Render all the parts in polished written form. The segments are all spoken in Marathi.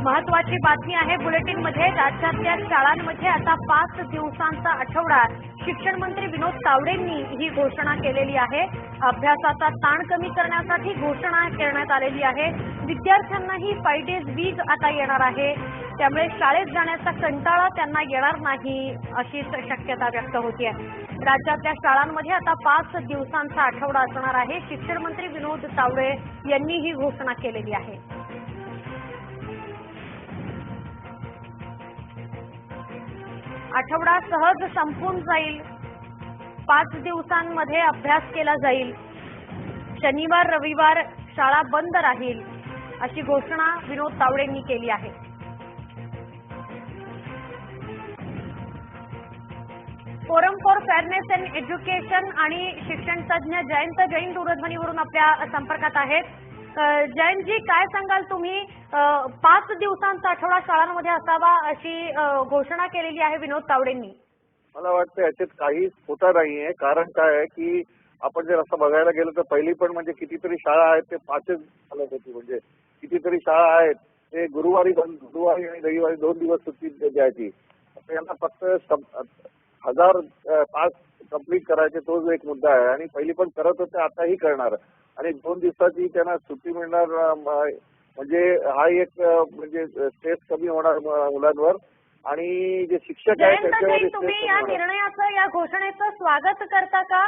महत्वाची बातमी आहे बुलेटिन मध्ये। राज्यातल्या शाळांमध्ये आता 5 दिवसांचा आठवडा। शिक्षण मंत्री विनोद तावडेंनी ही घोषणा केलेली आहे। अभ्यासाचा ताण कमी करण्यासाठी घोषणा करण्यात आलेली आहे। विद्यार्थ्यांनाही 5 डेज वीक आता येणार आहे, त्यामुळे शाळेत जाण्याचा कंटाळा त्यांना येणार नाही अशी शक्यता व्यक्त होते आहे। राज्यातल्या शाळांमध्ये आता 5 दिवसांचा आठवडा असणार आहे। शिक्षण मंत्री विनोद तावडे यांनी ही घोषणा केलेली आहे। आठवडा सहज संपून जाईल, 5 दिवसांमध्ये अभ्यास केला जाईल, शनिवार रविवार शाळा बंद राहील अशी घोषणा विनोद तावडेंनी केली आहे। Forum for fairness and education आणि शिक्षण तज्ज्ञ जयंत जैन दूरध्वनीवरून आपल्या संपर्कात आहेत। जयंतजी, काय सांगाल तुम्ही? 5 दिवसांचा आठवडा शाळांमध्ये असावा अशी घोषणा केलेली आहे विनोद तावडेंनी। मला वाटतं याच्यात काही खोटा नाहीये। कारण काय आहे की आपण जर असं बघायला गेलो तर पहिली पण म्हणजे कितीतरी शाळा आहेत ते 5च चालत होती। म्हणजे कितीतरी शाळा आहेत ते गुरुवारी आणि रविवारी 2 दिवस सुट्टी द्यायची। आता यांना फक्त 1000 तास कंप्लीट करायचे, तोच एक मुद्दा आहे। आणि पहिली पण करत होते, आताही करणार। आणि 2 दिवसाची त्यांना सुट्टी मिळणार म्हणजे हा एक म्हणजे स्ट्रेस कमी होणार मुलांवर। आणि जे शिक्षक आहेत तुम्ही या निर्णयाचं, या घोषणेचं स्वागत करता का?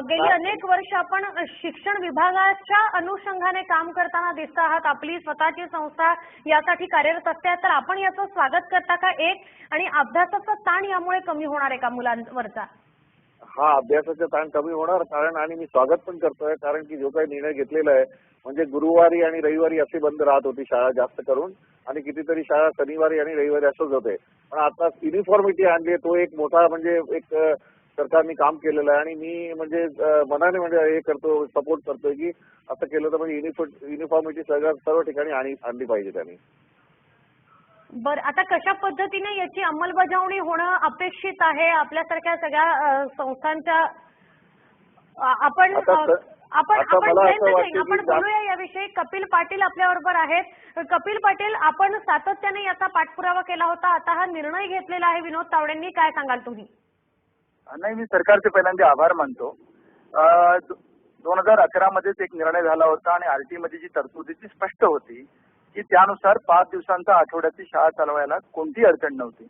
गेली अनेक वर्ष आपण शिक्षण विभागाच्या अनुषंगाने काम करताना दिसत आहात, आपली स्वतःची संस्था यासाठी कार्यरत असते, तर आपण याचं स्वागत करता का? एक, आणि अभ्यासाचा ताण यामुळे कमी होणार आहे का मुलांवरचा? हा, अभ्यासाचा ताण कमी होणार कारण, आणि मी स्वागत पण करतोय कारण की जो काही निर्णय घेतलेला आहे म्हणजे गुरुवारी आणि रविवारी असे बंद राहत होती शाळा जास्त करून, आणि कितीतरी शाळा शनिवारी आणि रविवारी असंच होते। पण आता युनिफॉर्मिटी आणली, तो एक मोठा म्हणजे एक सरकारने काम केलेलं आहे। आणि मी म्हणजे मनाने म्हणजे हे करतो, सपोर्ट करतोय की असं केलं तर म्हणजे युनिफॉर्मिटी सर्व ठिकाणी आणली पाहिजे त्यांनी। बरं, आता कशा पद्धतीने याची अंमलबजावणी होणं अपेक्षित आहे आपल्यासारख्या सगळ्या संस्थांच्या? आपण बोलूया याविषयी। कपिल पाटील आपल्याबरोबर आहेत। कपिल पाटील, आपण सातत्याने याचा पाठपुरावा केला होता, आता हा निर्णय घेतलेला आहे विनोद तावडेंनी, काय सांगाल तुम्ही? नाही, मी सरकारचे पहिल्यांदा आभार मानतो। 2011 मध्येच एक निर्णय झाला होता आणि आरटी मध्ये जी तरतुदी ती स्पष्ट होती की त्यानुसार 5 दिवसांचा आठवड्याची शाळा चालवायला कोणतीही अडचण नव्हती।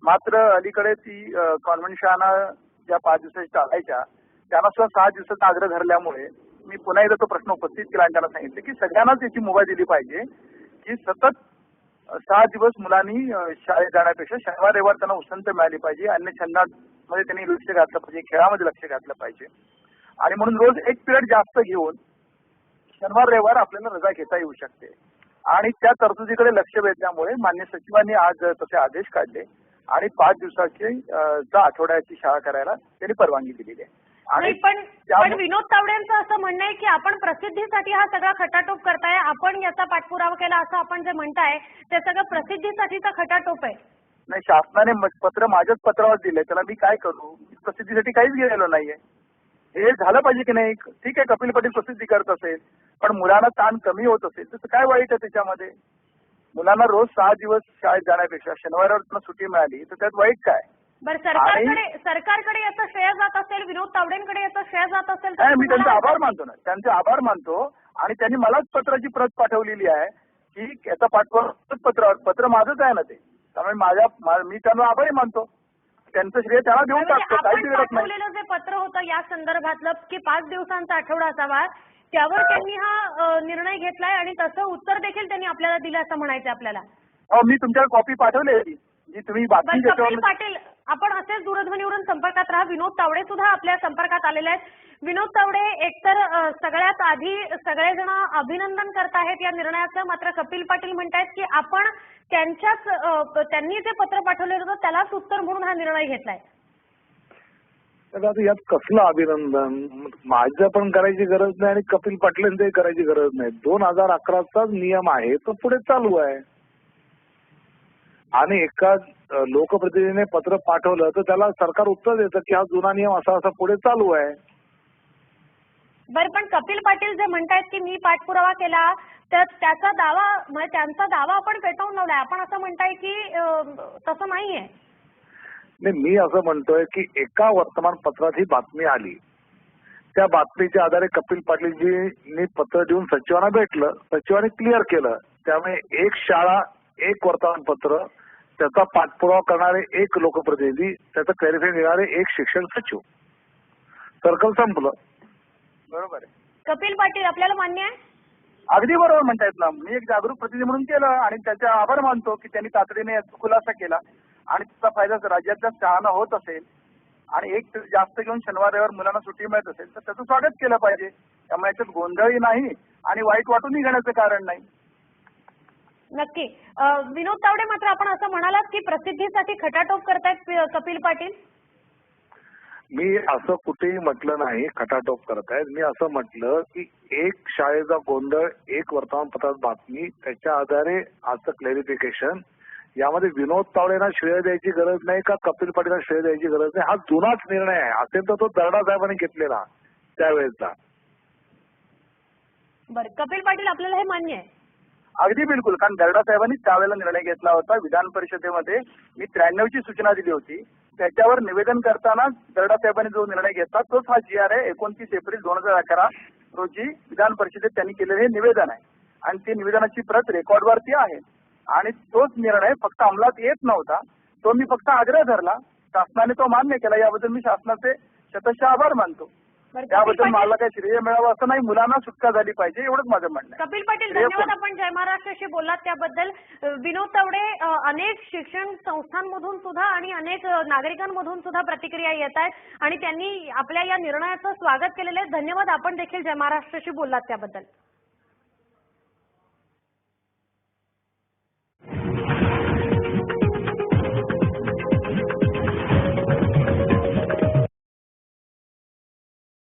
मात्र अलीकडे ती कॉन्व्हेंट शाळा ज्या 5 दिवसाची चालायच्या त्यांना सुद्धा 6 दिवसाचा आग्रह धरल्यामुळे मी पुन्हा एकदा तो प्रश्न उपस्थित केला आणि त्यांना सांगितलं की सगळ्यांनाच याची मुभा दिली पाहिजे की सतत 6 दिवस मुलांनी शाळेत जाण्यापेक्षा शनिवार रविवार त्यांना उसंत मिळाली पाहिजे, अन्य छंदांमध्ये त्यांनी लक्ष घातलं पाहिजे, खेळामध्ये लक्ष घातलं पाहिजे। आणि म्हणून रोज एक पिरियड जास्त घेऊन शनिवार रविवार आपल्याला रजा घेता येऊ शकते। आणि त्या तरतुदीकडे लक्ष वेधल्यामुळे माननीय सचिवांनी आज तसे आदेश काढले आणि 5 दिवसाची आठवड्याची शाळा करायला त्यांनी परवानगी दिलेली आहे। आणि पण विनोद तावडेंचं असं म्हणणं आहे की आपण प्रसिद्धीसाठी हा सगळा खटाटोप करताय, आपण याचा पाठपुरावा केला असं आपण जे म्हणताय ते सगळं प्रसिद्धीसाठीचा खटाटोप आहे। नाही, शासनाने पत्र माझ्याच पत्रावर दिलंय, त्याला मी काय करू? प्रसिद्धीसाठी काहीच गेलेलो नाहीये। हे झालं पाहिजे की नाही? ठीक आहे, कपिल पाटील प्रसिद्धी करत असेल, पण मुलांना ताण कमी होत असेल तर काय वाईट आहे त्याच्यामध्ये? मुलांना रोज 6 दिवस शाळेत जाण्यापेक्षा शनिवारवर त्यांना सुट्टी मिळाली तर त्यात वाईट काय? बरं, सरकारकडे याचं श्रेय जात असेल, विनोद तावडेंकडे याचं श्रेय जात असेल तर मी त्यांचा आभार मानतो ना, त्यांचे आभार मानतो। आणि त्यांनी मलाच पत्राची प्रत पाठवलेली आहे की याचा पाठपुरावा पत्र माझंच आहे ना ते, त्यामुळे मी त्यांना आभारी मानतो, त्यांचं श्रेय त्यांना देऊन टाकतो, काही गरज नाही। जे पत्र होतं या संदर्भातलं की 5 दिवसांचा आठवडा असावा, त्यावर त्यांनी हा निर्णय घेतलाय आणि तसं उत्तर देखील त्यांनी आपल्याला दिलं असं म्हणायचं आपल्याला। मी तुमच्याकडे कॉपी पाठवली जी तुम्ही बातमी कपिल पाटील, आपण असेच दूरध्वनीवरून संपर्कात राहा। विनोद तावडे सुद्धा आपल्या संपर्कात आलेले आहेत। विनोद तावडे, एकतर सगळ्यात आधी सगळेजण अभिनंदन करतायत या निर्णयाचं, मात्र कपिल पाटील म्हणतायत की आपण त्यांनी जे पत्र पाठवले होतं त्यालाच उत्तर म्हणून हा निर्णय घेतलाय। आता यात कसलं अभिनंदन? माझं पण करायची गरज नाही आणि कपिल पाटलांचंही करायची गरज नाही। 2011चा नियम आहे तो पुढे चालू आहे आणि एका लोकप्रतिनिधीने पत्र पाठवलं तर त्याला सरकार उत्तर देतं की हा जुना नियम असा असा पुढे चालू आहे। बरं, पण कपिल पाटील जे म्हणतायत की मी पाठपुरावा केला, तर त्याचा दावा म्हणजे त्यांचा दावा आपण फेटाळून लावलाय. आपण असं म्हणताय की तसं नाहीये. नाही, मी असं म्हणतोय की एका वर्तमानपत्रात ही बातमी आली. त्या बातमीच्या आधारे कपिल पाटीलजींनी पत्र देऊन सचिवांना भेटलं. सचिवांनी क्लिअर केलं. त्यामुळे एक शाळा, एक वर्तमानपत्र, त्याचा पाठपुरावा करणारे एक लोकप्रतिनिधी, त्याचं क्लॅरिफाय देणारे एक शिक्षण सचिव. सर्कल संपलं. बरोबर आहे. कपिल पाटील आपल्याला मान्य आहे? अगदी बरोबर म्हणतायत ना. मी एक जागरूक प्रतिनिधी म्हणून केलं आणि त्याचे आभार मानतो की त्यांनी तातडीने याचा खुलासा केला आणि त्याचा फायदा राज्यातल्या शाळांना होत असेल आणि एक जास्त घेऊन शनिवार रविवार मुलांना सुट्टी मिळत असेल तर त्याचं स्वागत केलं पाहिजे. त्यामुळे याच्यात गोंधळही नाही आणि वाईट वाटूनही घेण्याचं कारण नाही. नक्की. विनोद तावडे, मात्र आपण असं म्हणालात की प्रसिद्धीसाठी खटाटोप करतायत कपिल पाटील. मी असं कुठेही म्हटलं नाही खटाटोप करतायत. मी असं म्हटलं की एक शाळेचा गोंधळ, एक वर्तमानपत्रात बातमी, त्याच्या आधारे आजचं क्लॅरिफिकेशन. यामध्ये विनोद तावडेंना श्रेय द्यायची गरज नाही का कपिल पाटीलला श्रेय द्यायची गरज नाही. हा जुनाच निर्णय आहे. असेल तर तो दर्डा साहेबांनी घेतलेला त्यावेळेचा. बरं, कपिल पाटील आपल्याला हे मान्य आहे? अगदी बिलकुल. कारण दर्डा साहेबांनी त्यावेळेला निर्णय घेतला होता. विधान परिषदेमध्ये मी 93ची सूचना दिली होती. त्याच्यावर निवेदन करताना दर्डा साहेबांनी जो निर्णय घेतला तोच हा GR आहे. 29 एप्रिल 2011 रोजी विधान परिषदेत त्यांनी केलेले हे निवेदन आहे आणि ती निवेदनाची प्रत रेकॉर्डवरती आहे आणि तोच निर्णय फक्त अंमलात येत नव्हता. तो मी फक्त आग्रह धरला. शासनाने तो मान्य केला. याबद्दल मी शासनाचे शतशः आभार मानतो. त्याबद्दल मला काही श्रेय मिळावं असं नाही. मुलांना सुटका झाली पाहिजे एवढंच माझं म्हणणं आहे. कपिल पाटील, धन्यवाद. आपण जय महाराष्ट्राशी बोललात त्याबद्दल. विनोद तावडे, अनेक शिक्षण संस्थांमधून सुद्धा आणि अनेक नागरिकांमधून सुद्धा प्रतिक्रिया येत आहेत आणि त्यांनी आपल्या या निर्णयाचं स्वागत केलेलं आहे. धन्यवाद. आपण देखील जय महाराष्ट्राशी बोललात त्याबद्दल.